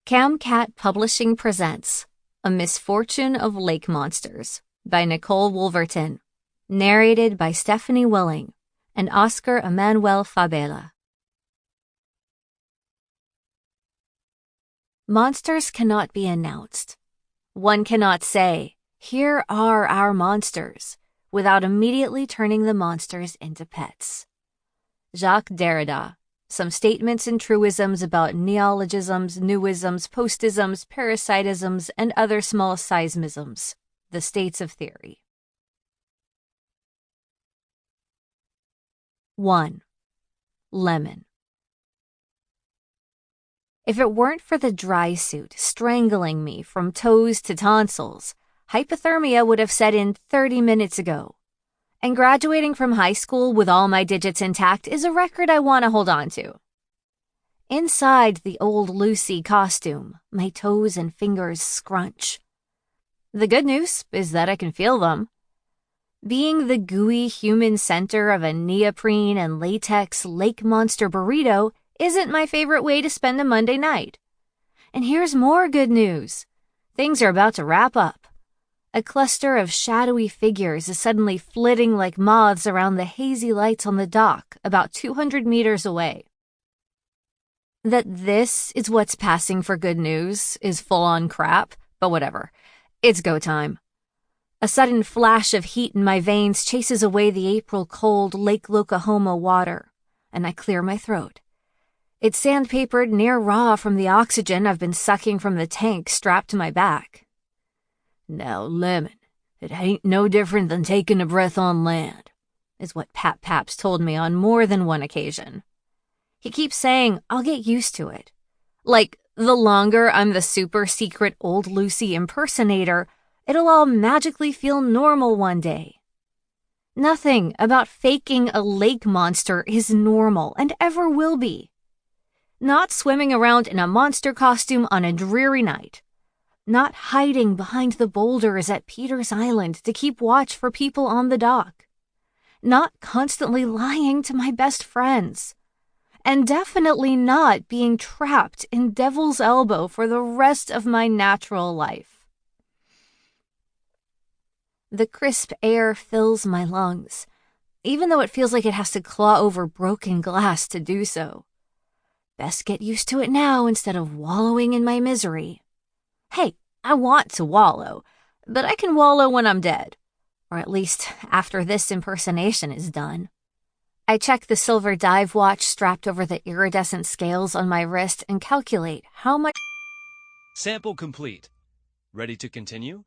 Camcat Publishing presents A Misfortune of Lake Monsters by Nicole Wolverton, narrated by Stephanie Willing and Oscar Emmanuel Fabela. Monsters cannot be announced. One cannot say, "Here are our monsters," without immediately turning the monsters into pets. Jacques Derrida. Some statements and truisms about neologisms, newisms, postisms, parasitisms, and other small seismisms. The states of theory. 1. Lemon. If it weren't for the dry suit strangling me from toes to tonsils, hypothermia would have set in 30 minutes ago. And graduating from high school with all my digits intact is a record I want to hold on to. Inside the old Lucy costume, my toes and fingers scrunch. The good news is that I can feel them. Being the gooey human center of a neoprene and latex lake monster burrito isn't my favorite way to spend a Monday night. And here's more good news. Things are about to wrap up. A cluster of shadowy figures is suddenly flitting like moths around the hazy lights on the dock about 200 meters away. That this is what's passing for good news is full-on crap, but whatever. It's go time. A sudden flash of heat in my veins chases away the April cold Lake Lokakoma water, and I clear my throat. It's sandpapered near raw from the oxygen I've been sucking from the tank strapped to my back. "Now, Lemon, it ain't no different than taking a breath on land," is what Pap Paps told me on more than one occasion. He keeps saying I'll get used to it. Like, the longer I'm the super secret old Lucy impersonator, it'll all magically feel normal one day. Nothing about faking a lake monster is normal and ever will be. Not swimming around in a monster costume on a dreary night. Not hiding behind the boulders at Peter's Island to keep watch for people on the dock. Not constantly lying to my best friends. And definitely not being trapped in Devil's Elbow for the rest of my natural life. The crisp air fills my lungs, even though it feels like it has to claw over broken glass to do so. Best get used to it now instead of wallowing in my misery. Hey, I want to wallow, but I can wallow when I'm dead. Or at least after this impersonation is done. I check the silver dive watch strapped over the iridescent scales on my wrist and calculate how much... Sample complete. Ready to continue?